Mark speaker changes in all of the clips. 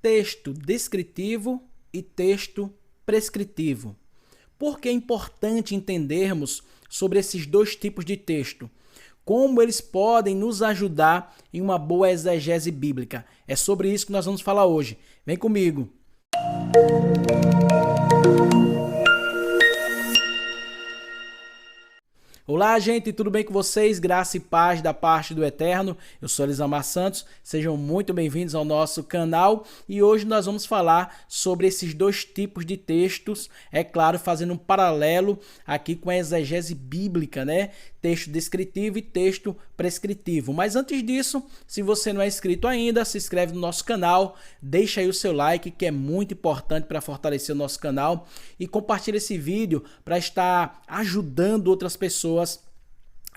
Speaker 1: texto descritivo e texto prescritivo. Por que é importante entendermos sobre esses dois tipos de texto? Como eles podem nos ajudar em uma boa exegese bíblica? É sobre isso que nós vamos falar hoje. Vem comigo! Olá, gente, tudo bem com vocês? Graça e paz da parte do Eterno. Eu sou Elisamar Santos, sejam muito bem-vindos ao nosso canal e hoje nós vamos falar sobre esses dois tipos de textos, é claro, fazendo um paralelo aqui com a exegese bíblica, né? Texto descritivo e texto prescritivo. Mas antes disso, se você não é inscrito ainda, se inscreve no nosso canal, deixa aí o seu like, que é muito importante para fortalecer o nosso canal, e compartilha esse vídeo para estar ajudando outras pessoas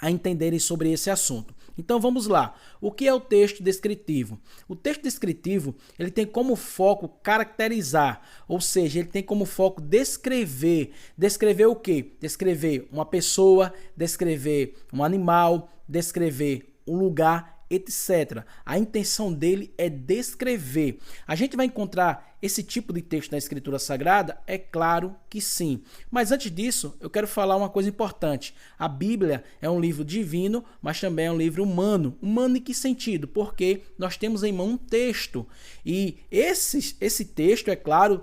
Speaker 1: a entenderem sobre esse assunto. Então vamos lá. O que é o texto descritivo? O texto descritivo, ele tem como foco caracterizar, ou seja, ele tem como foco descrever. Descrever o quê? Descrever uma pessoa, descrever um animal, descrever um lugar, etc. A intenção dele é descrever. A gente vai encontrar esse tipo de texto na Escritura Sagrada? É claro que sim. Mas antes disso, eu quero falar uma coisa importante. A Bíblia é um livro divino, mas também é um livro humano. Humano em que sentido? Porque nós temos em mão um texto. E esse texto, é claro,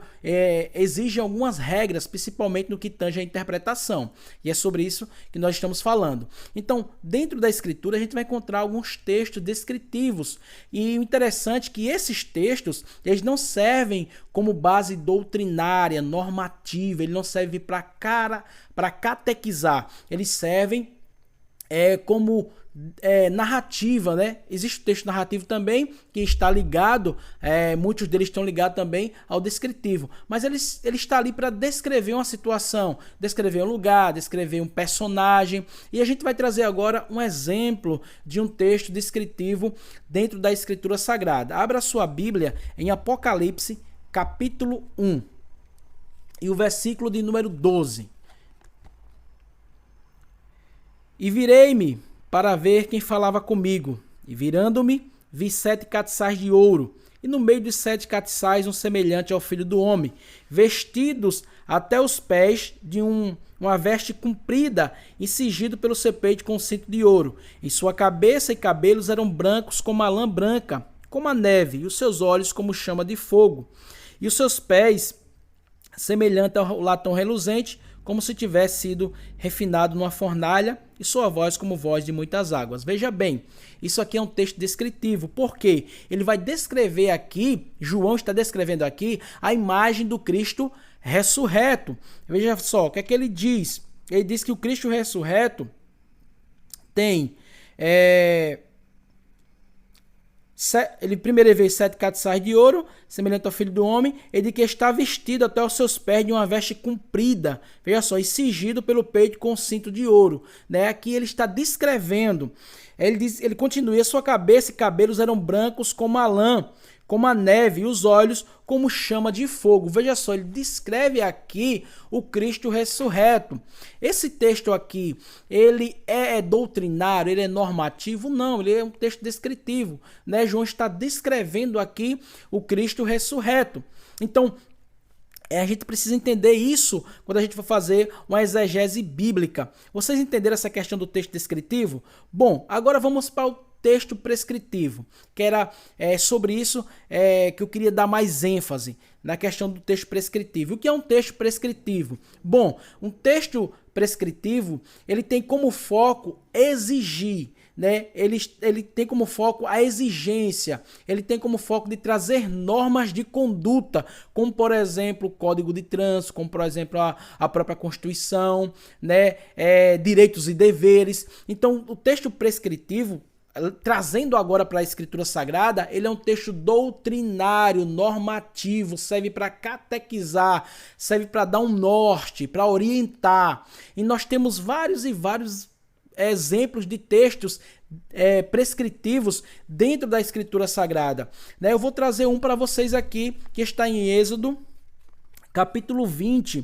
Speaker 1: exige algumas regras, principalmente no que tange à interpretação. E é sobre isso que nós estamos falando. Então, dentro da Escritura, a gente vai encontrar alguns textos descritivos. E o interessante é que esses textos, eles não servem como base doutrinária, normativa, ele não serve para catequizar, eles servem como narrativa, né? Existe o texto narrativo também que está ligado, muitos deles estão ligados também ao descritivo, mas ele está ali para descrever uma situação, descrever um lugar, descrever um personagem, e a gente vai trazer agora um exemplo de um texto descritivo dentro da Escritura Sagrada. Abra sua Bíblia em Apocalipse, capítulo 1, e o versículo de número 12. E virei-me para ver quem falava comigo, e virando-me, vi 7 catiçais de ouro, e no meio dos 7 catiçais um semelhante ao Filho do Homem, vestidos até os pés de uma veste comprida e cingido pelo seu peito com um cinto de ouro. Em sua cabeça e cabelos eram brancos como a lã branca, como a neve, e os seus olhos como chama de fogo, e os seus pés semelhante ao latão reluzente, como se tivesse sido refinado numa fornalha, e sua voz como voz de muitas águas. Veja bem, isso aqui é um texto descritivo, porque ele vai descrever aqui, João está descrevendo aqui, a imagem do Cristo ressurreto. Veja só, o que é que ele diz? Ele diz que o Cristo ressurreto tem... Ele primeiro vê 7 catiçais de ouro, semelhante ao Filho do Homem, ele que está vestido até os seus pés de uma veste comprida, veja só, e cingido pelo peito com cinto de ouro, né? Aqui ele está descrevendo, ele continua, sua cabeça e cabelos eram brancos como a lã, como a neve, e os olhos como chama de fogo. Veja só, ele descreve aqui o Cristo ressurreto. Esse texto aqui, ele é doutrinário, ele é normativo? Não, ele é um texto descritivo, né? João está descrevendo aqui o Cristo ressurreto. Então, a gente precisa entender isso quando a gente for fazer uma exegese bíblica. Vocês entenderam essa questão do texto descritivo? Bom, agora vamos para o texto prescritivo, que era sobre isso que eu queria dar mais ênfase na questão do texto prescritivo. O que é um texto prescritivo? Bom, um texto prescritivo, ele tem como foco exigir, né? Ele tem como foco a exigência, ele tem como foco de trazer normas de conduta, como por exemplo o Código de Trânsito, como por exemplo a própria Constituição, né? Direitos e deveres. Então o texto prescritivo, trazendo agora para a Escritura Sagrada, ele é um texto doutrinário, normativo, serve para catequizar, serve para dar um norte, para orientar. E nós temos vários e vários exemplos de textos prescritivos dentro da Escritura Sagrada. Eu vou trazer um para vocês aqui, que está em Êxodo, capítulo 20.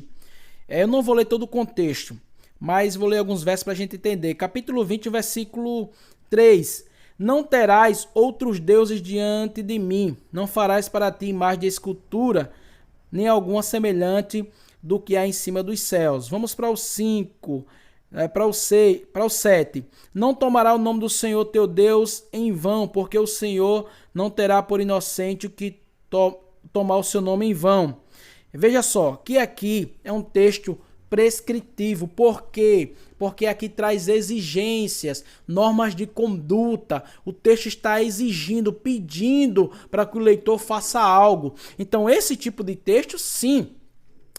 Speaker 1: Eu não vou ler todo o contexto, mas vou ler alguns versos para a gente entender. Capítulo 20, versículo 3. Não terás outros deuses diante de mim. Não farás para ti imagem de escultura, nem alguma semelhante do que há em cima dos céus. Vamos para o 5, para o 7. Não tomará o nome do Senhor teu Deus em vão, porque o Senhor não terá por inocente o que tomar o seu nome em vão. Veja só, que aqui é um texto prescritivo. Por quê? Porque aqui traz exigências, normas de conduta. O texto está exigindo, pedindo para que o leitor faça algo. Então, esse tipo de texto, sim,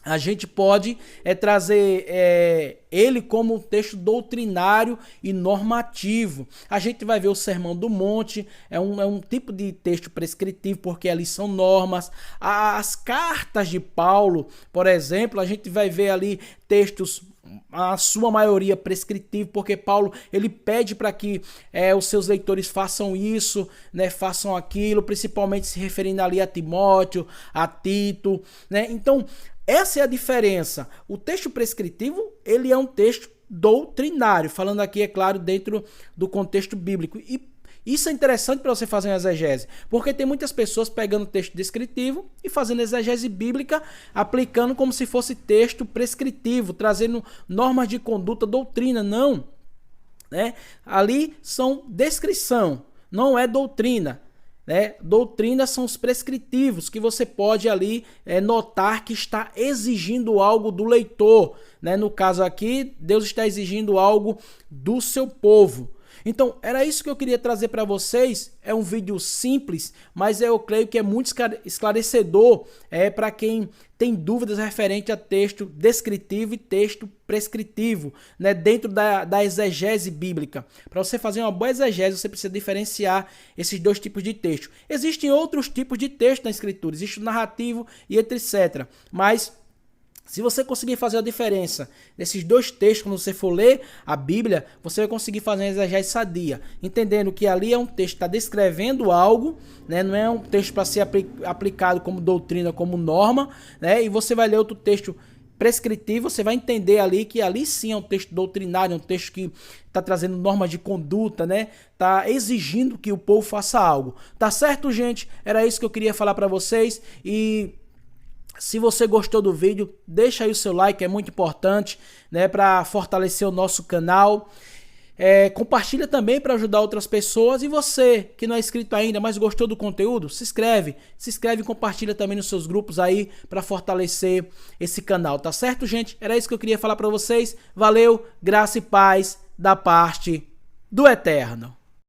Speaker 1: a gente pode trazer ele como um texto doutrinário e normativo. A gente vai ver o Sermão do Monte, é um tipo de texto prescritivo, porque ali são normas. As cartas de Paulo, por exemplo, a gente vai ver ali textos, a sua maioria prescritivo, porque Paulo ele pede para que os seus leitores façam isso, né, façam aquilo, principalmente se referindo ali a Timóteo, a Tito, né? Então, essa é a diferença. O texto prescritivo, ele é um texto doutrinário, falando aqui, é claro, dentro do contexto bíblico. E isso é interessante para você fazer uma exegese, porque tem muitas pessoas pegando o texto descritivo e fazendo exegese bíblica, aplicando como se fosse texto prescritivo, trazendo normas de conduta, doutrina. Não, né? Ali são descrição, não é doutrina. Doutrina são os prescritivos que você pode ali notar que está exigindo algo do leitor, né? No caso aqui, Deus está exigindo algo do seu povo. Então, era isso que eu queria trazer para vocês. É um vídeo simples, mas eu creio que é muito esclarecedor para quem tem dúvidas referente a texto descritivo e texto prescritivo, né, dentro da exegese bíblica. Para você fazer uma boa exegese, você precisa diferenciar esses dois tipos de texto. Existem outros tipos de texto na Escritura, existe o narrativo e etc. Mas se você conseguir fazer a diferença desses dois textos, quando você for ler a Bíblia, você vai conseguir fazer uma exegese sadia, entendendo que ali é um texto que está descrevendo algo, né? Não é um texto para ser aplicado como doutrina, como norma, né? E você vai ler outro texto prescritivo, você vai entender ali que ali sim é um texto doutrinário, um texto que está trazendo normas de conduta, né? Está exigindo que o povo faça algo. Tá certo, gente? Era isso que eu queria falar para vocês. E se você gostou do vídeo, deixa aí o seu like, é muito importante, né, para fortalecer o nosso canal. Compartilha também para ajudar outras pessoas. E você que não é inscrito ainda, mas gostou do conteúdo, se inscreve e compartilha também nos seus grupos aí para fortalecer esse canal, tá certo, gente? Era isso que eu queria falar para vocês. Valeu, graça e paz da parte do Eterno.